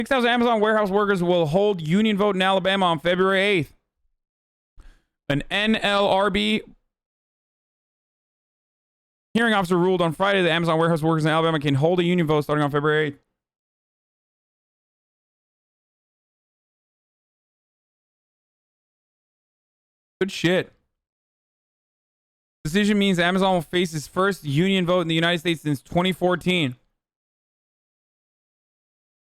6,000 Amazon warehouse workers will hold union vote in Alabama on February 8th. An NLRB hearing officer ruled on Friday that Amazon warehouse workers in Alabama can hold a union vote starting on February 8th. Good shit. Decision means Amazon will face its first union vote in the United States since 2014.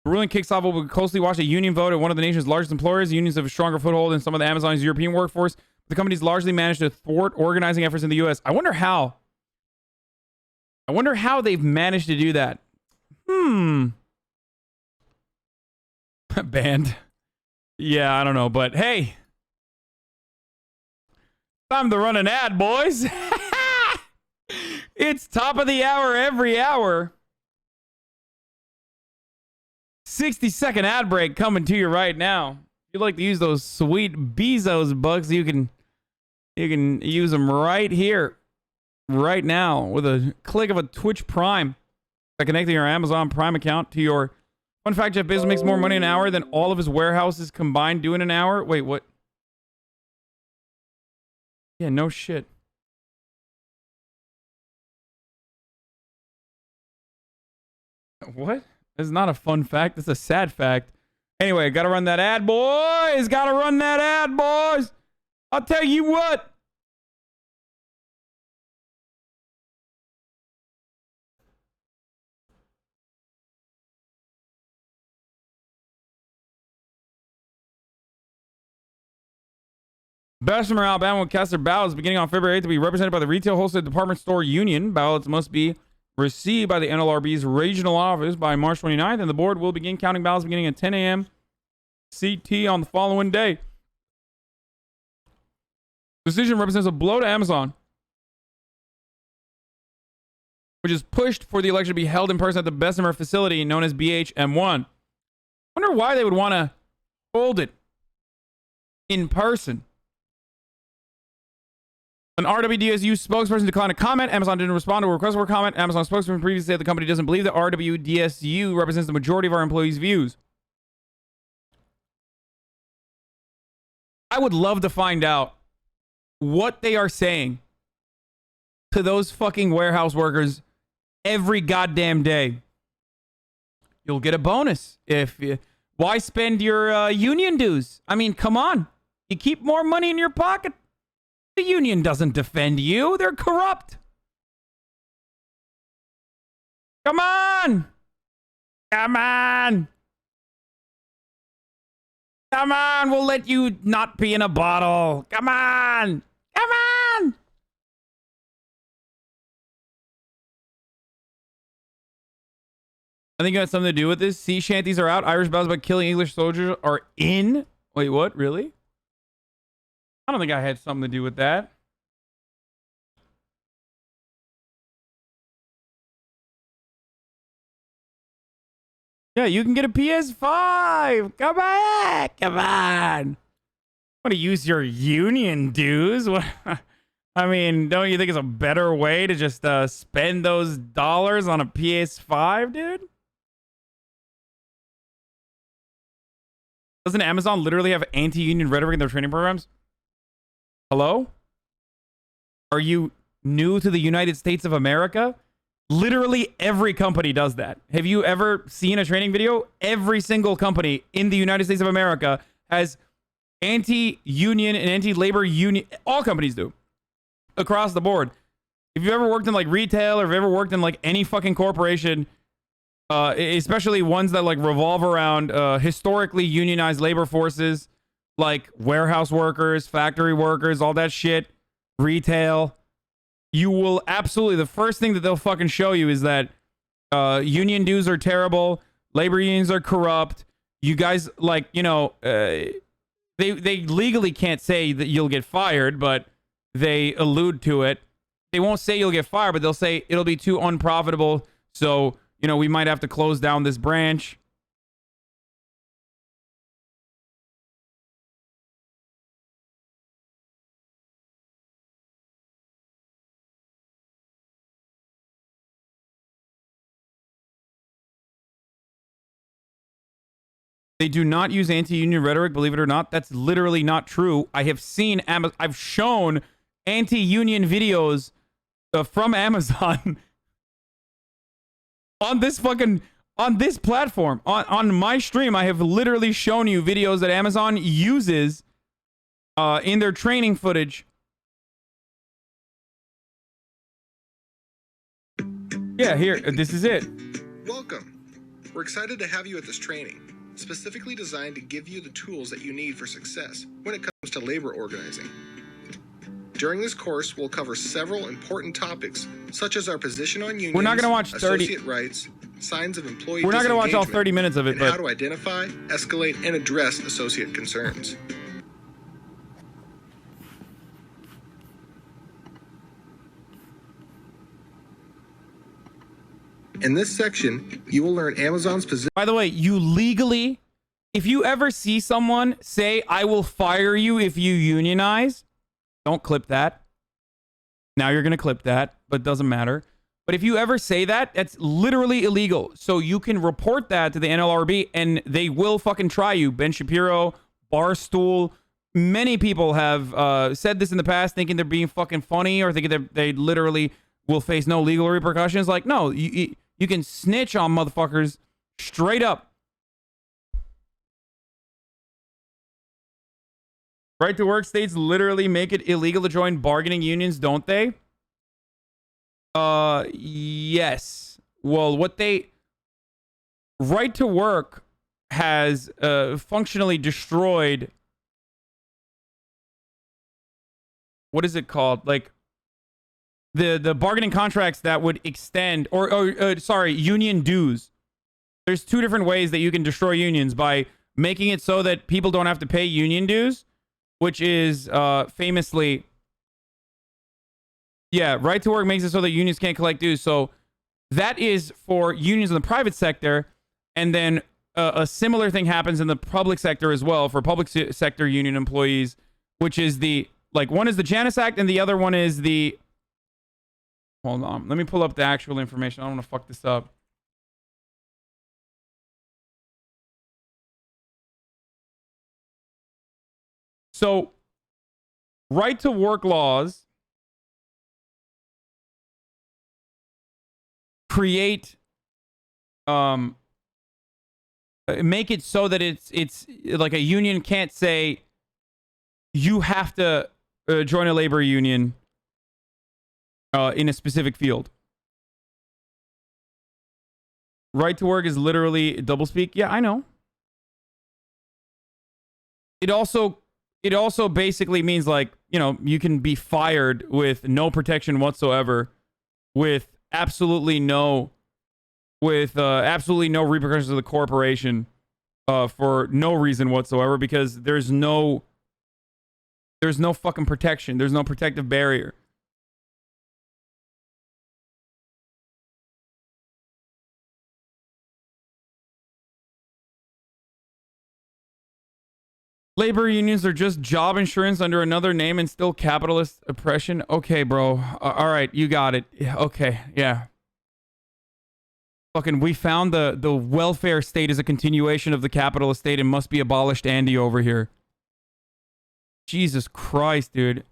The ruling kicks off what will closely watch a union vote at one of the nation's largest employers. Unions have a stronger foothold in some of the Amazon's European workforce. The company's largely managed to thwart organizing efforts in the U.S. I wonder how. I wonder how they've managed to do that. Banned. Yeah, I don't know, but hey. Time to run an ad, boys. It's top of the hour every hour. 60-second ad break coming to you right now. If you'd like to use those sweet Bezos bucks, you can use them right here, right now, with a click of a Twitch Prime by connecting your Amazon Prime account to your. Fun fact: Jeff Bezos makes more money an hour than all of his warehouses combined do in an hour. Wait, what? Yeah, no shit. What? It's not a fun fact. It's a sad fact. Anyway, gotta run that ad, boys. Gotta run that ad, boys. I'll tell you what. Bessemer, Alabama will cast their ballots beginning on February 8th to be represented by the Retail Wholesale Department Store Union. Ballots must be received by the NLRB's regional office by March 29th, and the board will begin counting ballots beginning at 10 a.m. CT on the following day. Decision represents a blow to Amazon, which is pushed for the election to be held in person at the Bessemer facility known as BHM1. I wonder why they would want to hold it in person. An RWDSU spokesperson declined to comment. Amazon didn't respond to a request for a comment. Amazon spokesperson previously said the company doesn't believe that RWDSU represents the majority of our employees' views. I would love to find out what they are saying to those fucking warehouse workers every goddamn day. You'll get a bonus if you... Why spend your union dues? I mean, come on. You keep more money in your pocket. The union doesn't defend you. They're corrupt. Come on. Come on. Come on. We'll let you not pee in a bottle. Come on. Come on. I think it has something to do with this. Sea shanties are out. Irish battles about killing English soldiers are in. Wait, what? Really? I don't think I had something to do with that. Yeah, you can get a PS5. Come back. Come on. Want to use your union dues? What? I mean, don't you think it's a better way to just spend those dollars on a PS5, dude? Doesn't Amazon literally have anti-union rhetoric in their training programs? Hello? Are you new to the United States of America? Literally every company does that. Have you ever seen a training video? Every single company in the United States of America has anti-union and anti-labor union. All companies do. Across the board. If you've ever worked in like retail or if you've ever worked in like any fucking corporation, especially ones that like revolve around historically unionized labor forces, like warehouse workers, factory workers, all that shit, retail, you will absolutely, the first thing that they'll fucking show you is that union dues are terrible, labor unions are corrupt, you guys, like, you know, they legally can't say that you'll get fired, but they allude to it. They won't say you'll get fired, but they'll say it'll be too unprofitable, so, you know, we might have to close down this branch. They do not use anti-union rhetoric, believe it or not. That's literally not true. I have seen I've shown anti-union videos from Amazon on this platform. On my stream, I have literally shown you videos that Amazon uses in their training footage. Yeah, here, this is it. Welcome. We're excited to have you at this training, specifically designed to give you the tools that you need for success when it comes to labor organizing. During this course, we'll cover several important topics, such as our position on unions, we're not going to watch 30 associate rights, signs of employee We're not going to watch all 30 minutes of it, and but how to identify, escalate, and address associate concerns. In this section, you will learn Amazon's position. by the way, you legally, if you ever see someone say, I will fire you if you unionize, don't clip that. Now you're going to clip that, but it doesn't matter. But if you ever say that, that's literally illegal. So you can report that to the NLRB and they will fucking try you. Ben Shapiro, Barstool, many people have said this in the past thinking they're being fucking funny or thinking that they literally will face no legal repercussions. Like, no, you can snitch on motherfuckers straight up. Right to work states literally make it illegal to join bargaining unions, don't they? Yes. Well, right to work has functionally destroyed, what is it called? Like the bargaining contracts that would extend, sorry, union dues. There's two different ways that you can destroy unions: by making it so that people don't have to pay union dues, which is famously, yeah, right to work makes it so that unions can't collect dues. So that is for unions in the private sector. And then a similar thing happens in the public sector as well for public sector union employees, which is one is the Janus Act and the other one is the, hold on, let me pull up the actual information. I don't want to fuck this up. So, right to work laws create, make it so that it's like a union can't say you have to join a labor union in a specific field. Right to work is literally doublespeak. Yeah, I know. It also basically means, like, you know, you can be fired with no protection whatsoever, with absolutely no repercussions of the corporation for no reason whatsoever, because there's no fucking protection. There's no protective barrier. Labor unions are just job insurance under another name and still capitalist oppression. Okay, bro. All right, you got it. Okay, yeah. Fucking, we found the welfare state is a continuation of the capitalist state and must be abolished, Andy, over here. Jesus Christ, dude.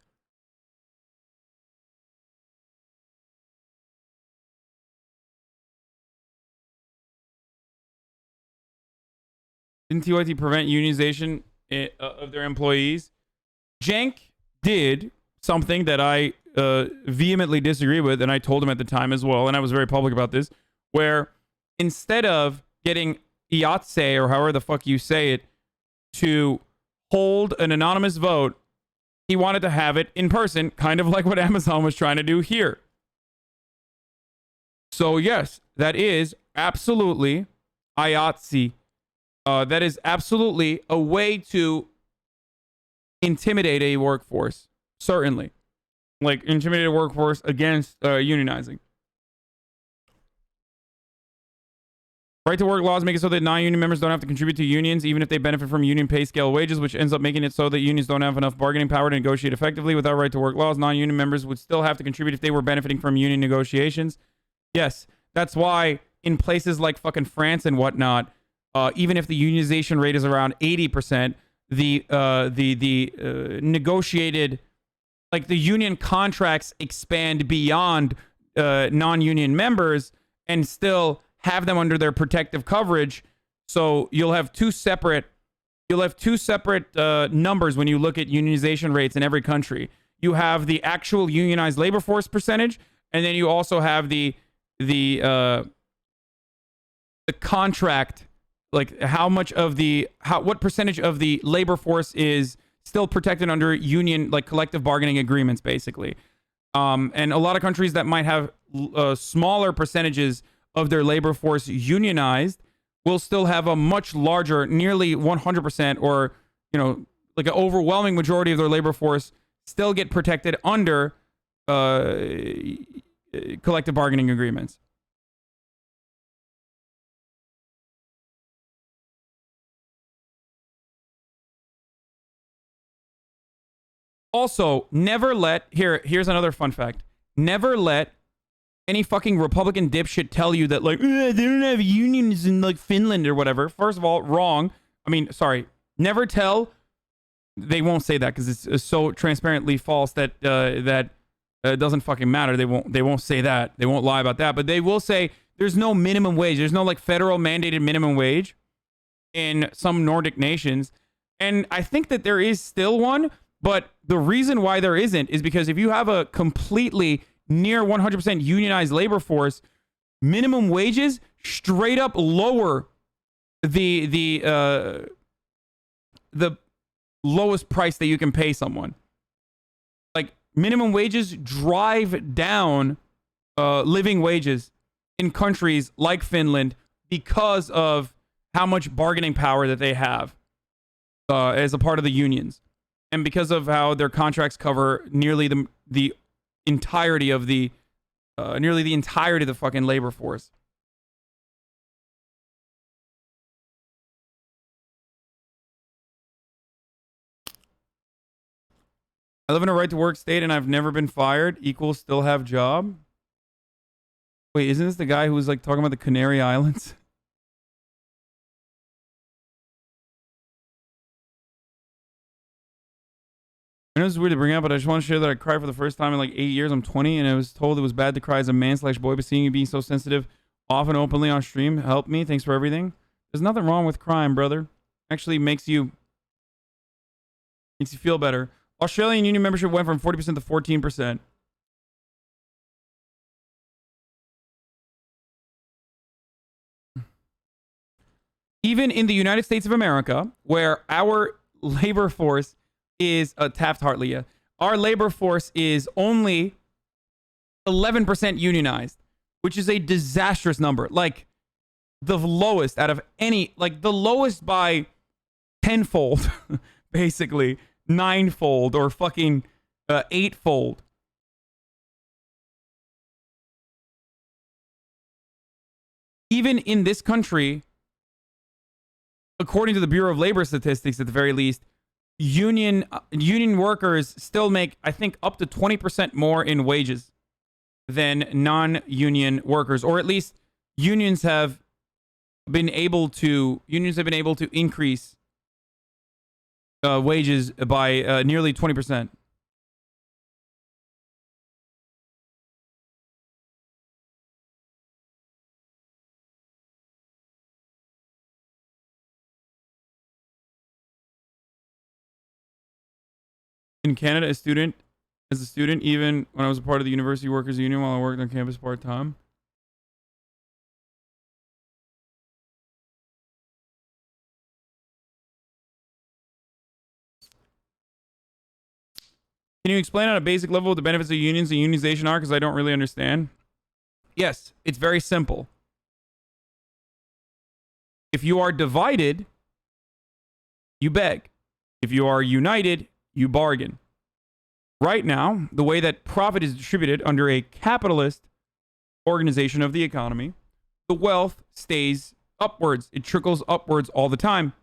Didn't TYT prevent unionization of their employees? Jank did something that I vehemently disagree with, and I told him at the time as well, and I was very public about this, where instead of getting IATSE, or however the fuck you say it, to hold an anonymous vote, he wanted to have it in person, kind of like what Amazon was trying to do here. So yes, that is absolutely IATSE. That is absolutely a way to intimidate a workforce. Certainly. Like, intimidate a workforce against unionizing. Right to work laws make it so that non-union members don't have to contribute to unions, even if they benefit from union pay scale wages, which ends up making it so that unions don't have enough bargaining power to negotiate effectively. Without right to work laws, non-union members would still have to contribute if they were benefiting from union negotiations. Yes, that's why in places like fucking France and whatnot, even if the unionization rate is around 80%, the negotiated, like the union contracts expand beyond non-union members and still have them under their protective coverage. So you'll have two separate numbers when you look at unionization rates in every country. You have the actual unionized labor force percentage, and then you also have the contract, like what percentage of the labor force is still protected under union, like collective bargaining agreements, basically. And a lot of countries that might have smaller percentages of their labor force unionized will still have a much larger, nearly 100%, or, you know, like an overwhelming majority of their labor force still get protected under collective bargaining agreements. Also, here's another fun fact. Never let any fucking Republican dipshit tell you that, like, they don't have unions in, like, Finland or whatever. First of all, wrong. I mean, sorry. Never tell. They won't say that because it's so transparently false that it doesn't fucking matter. They won't say that. They won't lie about that. But they will say there's no minimum wage. There's no, like, federal mandated minimum wage in some Nordic nations. And I think that there is still one. But the reason why there isn't is because if you have a completely near 100% unionized labor force, minimum wages straight up lower the lowest price that you can pay someone. Like, minimum wages drive down living wages in countries like Finland because of how much bargaining power that they have as a part of the unions. And because of how their contracts cover nearly the entirety of the fucking labor force. I live in a right to work state and I've never been fired. Equals still have job. Wait, isn't this the guy who was like talking about the Canary Islands? I know it's weird to bring up, but I just want to share that I cried for the first time in like 8 years. I'm 20, and I was told it was bad to cry as a man/boy, but seeing you being so sensitive, often openly on stream, helped me. Thanks for everything. There's nothing wrong with crying, brother. Actually makes you feel better. Australian union membership went from 40% to 14%. Even in the United States of America, where our labor force is Taft-Hartley, yeah. Our labor force is only 11% unionized, which is a disastrous number. Like, the lowest out of any, like, the lowest by tenfold, basically, ninefold, or fucking eightfold. Even in this country, according to the Bureau of Labor Statistics, at the very least, union workers still make, I think, up to 20% more in wages than non-union workers, or at least unions have been able to increase wages by nearly 20%. In Canada, as a student, even when I was a part of the University Workers Union while I worked on campus part-time. Can you explain on a basic level what the benefits of unions and unionization are? Because I don't really understand. Yes, it's very simple. If you are divided, you beg. If you are united, you bargain. Right now, the way that profit is distributed under a capitalist organization of the economy, the wealth stays upwards. It trickles upwards all the time.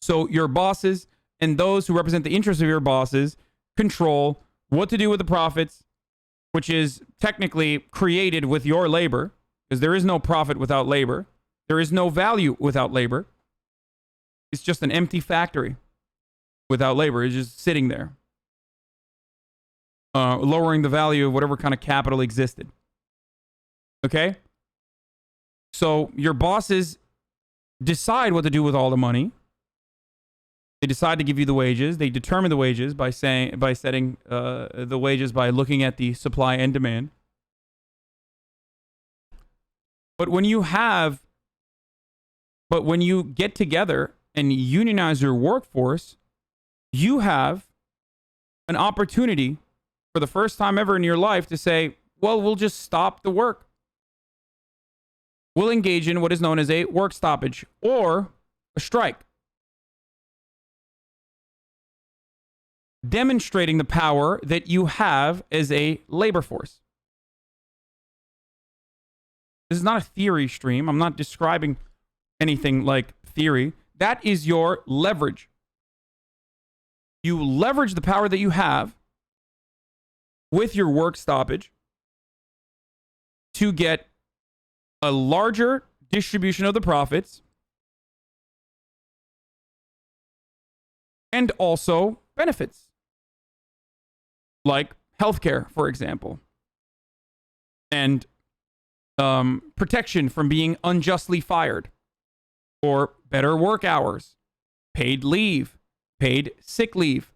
So your bosses and those who represent the interests of your bosses control what to do with the profits, which is technically created with your labor, because there is no profit without labor. There is no value without labor. It's just an empty factory without labor. It's just sitting there, lowering the value of whatever kind of capital existed. Okay? So your bosses decide what to do with all the money. They decide to give you the wages. They determine the wages by setting the wages by looking at the supply and demand. But when you get together and unionize your workforce, you have an opportunity for the first time ever in your life to say, well, we'll just stop the work. We'll engage in what is known as a work stoppage or a strike, demonstrating the power that you have as a labor force. This is not a theory stream. I'm not describing anything like theory. That is your leverage. You leverage the power that you have with your work stoppage to get a larger distribution of the profits and also benefits, like healthcare, for example, and protection from being unjustly fired, or better work hours, paid leave, paid sick leave.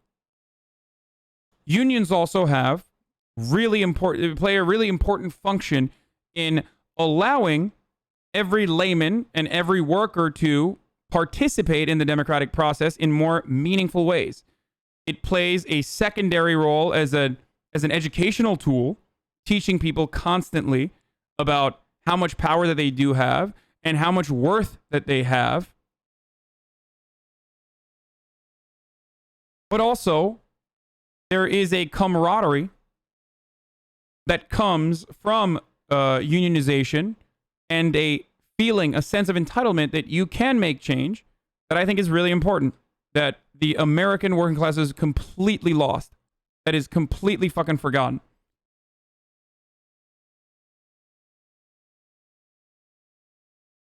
Unions also have play a really important function in allowing every layman and every worker to participate in the democratic process in more meaningful ways. It plays a secondary role as an educational tool, teaching people constantly about how much power that they do have and how much worth that they have. But also, there is a camaraderie that comes from unionization and a sense of entitlement that you can make change, that I think is really important, that the American working class is completely lost, that is completely fucking forgotten.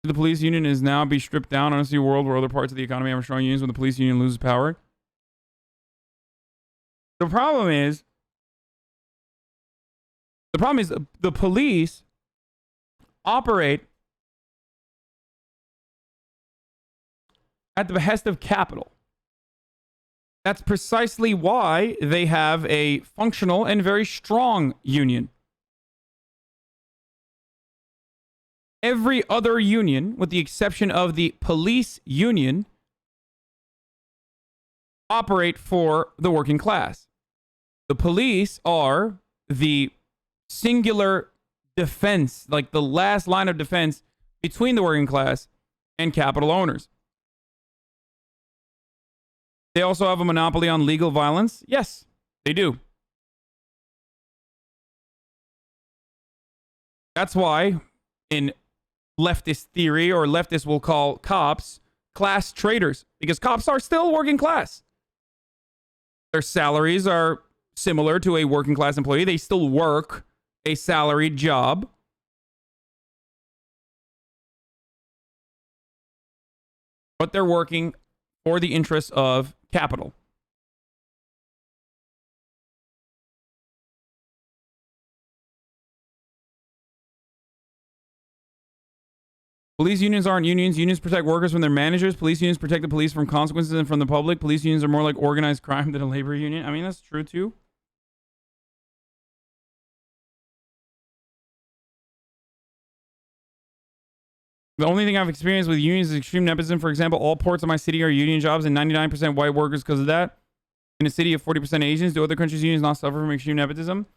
The police union is now be stripped down. I don't see a world where other parts of the economy have strong unions when the police union loses power. The problem is the police operate at the behest of capital. That's precisely why they have a functional and very strong union. Every other union, with the exception of the police union, operate for the working class. The police are the singular defense, like the last line of defense between the working class and capital owners. They also have a monopoly on legal violence. Yes, they do. That's why in leftist theory, or leftists will call cops class traitors, because cops are still working class. Their salaries are similar to a working class employee. They still work a salaried job. But they're working for the interests of capital. Police unions aren't unions. Unions protect workers from their managers. Police unions protect the police from consequences and from the public. Police unions are more like organized crime than a labor union. I mean, that's true too. The only thing I've experienced with unions is extreme nepotism. For example, all ports in my city are union jobs and 99% white workers because of that. In a city of 40% Asians, do other countries' unions not suffer from extreme nepotism?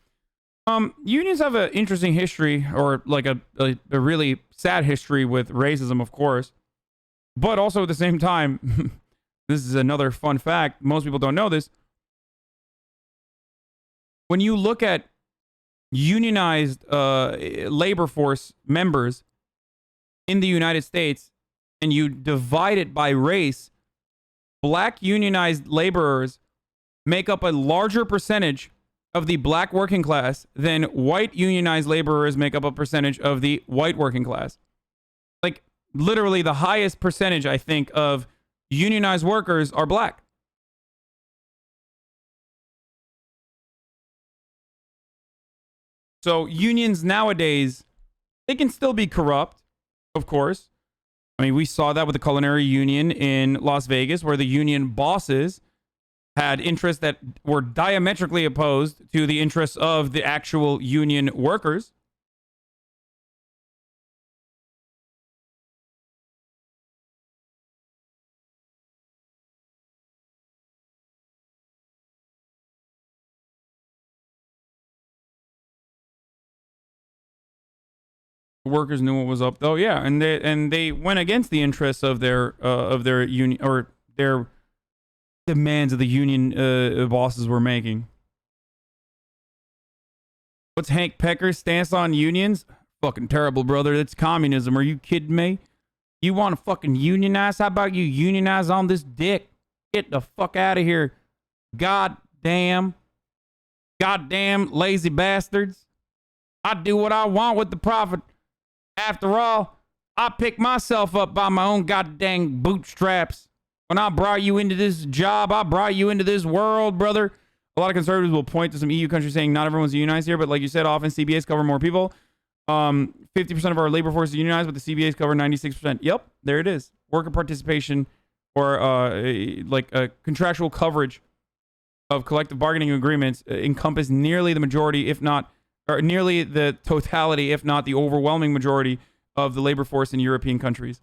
Unions have an interesting history, or like a really sad history with racism, of course. But also at the same time, this is another fun fact. Most people don't know this. When you look at unionized labor force members in the United States and you divide it by race, black unionized laborers make up a larger percentage of the black working class than white unionized laborers make up a percentage of the white working class. Like, literally the highest percentage, I think, of unionized workers are black. So unions nowadays, they can still be corrupt, of course. I mean, we saw that with the culinary union in Las Vegas, where the union bosses had interests that were diametrically opposed to the interests of the actual union workers. Workers knew what was up, though. Yeah, and they went against the interests of their union, or their demands of the union bosses were making. What's Hank Pecker's stance on unions? Fucking terrible, brother. That's communism. Are you kidding me? You want to fucking unionize? How about you unionize on this dick? Get the fuck out of here. Goddamn lazy bastards. I do what I want with the profit. After all, I picked myself up by my own goddamn bootstraps. When I brought you into this job, I brought you into this world, brother. A lot of conservatives will point to some EU countries saying not everyone's unionized here, but like you said, often CBAs cover more people. 50% of our labor force is unionized, but the CBAs cover 96%. Yep, there it is. Worker participation, or like a contractual coverage of collective bargaining agreements encompass nearly the majority, if not, or nearly the totality, if not the overwhelming majority of the labor force in European countries.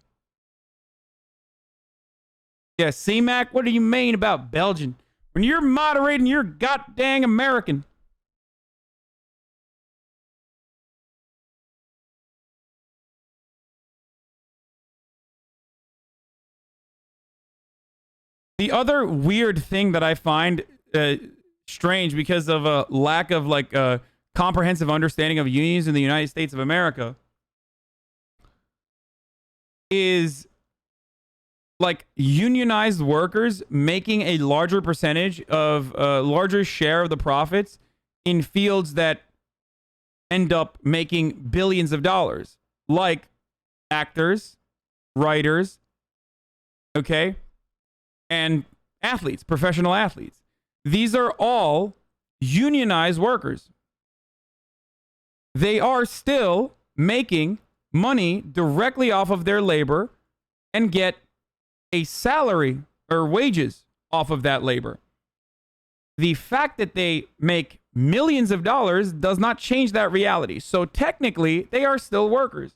Yeah, CMAC, what do you mean about Belgian? When you're moderating, you're goddamn American. The other weird thing that I find strange because of a lack of like comprehensive understanding of unions in the United States of America is like unionized workers making a larger percentage of a larger share of the profits in fields that end up making billions of dollars, like actors, writers, okay, and athletes, professional athletes. These are all unionized workers. They are still making money directly off of their labor and get a salary or wages off of that labor. The fact that they make millions of dollars does not change that reality. So technically, they are still workers.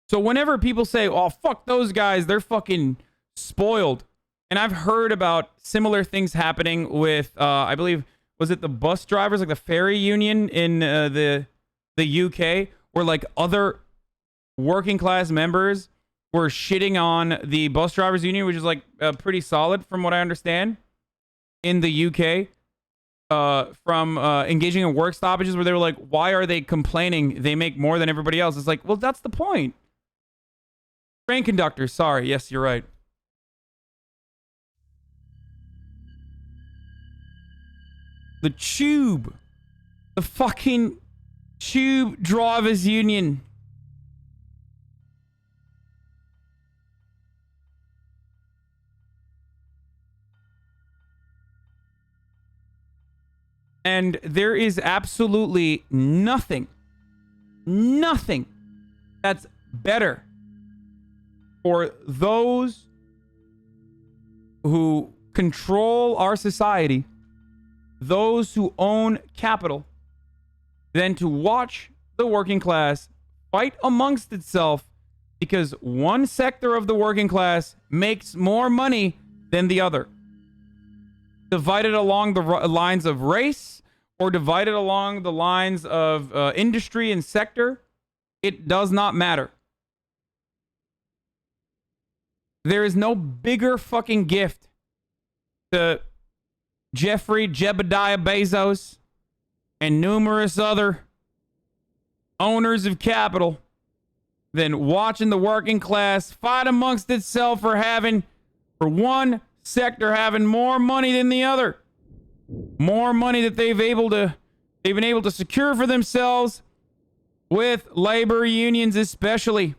So whenever people say, oh, fuck those guys, they're fucking spoiled. And I've heard about similar things happening with, I believe, was it the bus drivers, like the ferry union in the UK, where like other working class members were shitting on the bus drivers union, which is like pretty solid from what I understand in the UK, from engaging in work stoppages where they were like, why are they complaining? They make more than everybody else. It's like, well, that's the point. Train conductors, sorry. Yes, you're right. The tube. The fucking tube drivers union. And there is absolutely nothing that's better for those who control our society, those who own capital, than to watch the working class fight amongst itself because one sector of the working class makes more money than the other. Divided along the lines of race or divided along the lines of industry and sector, it does not matter. There is no bigger fucking gift to Jeffrey Jebediah Bezos and numerous other owners of capital than watching the working class fight amongst itself for one sector having more money than the other. more money that they've been able to secure for themselves with labor unions especially.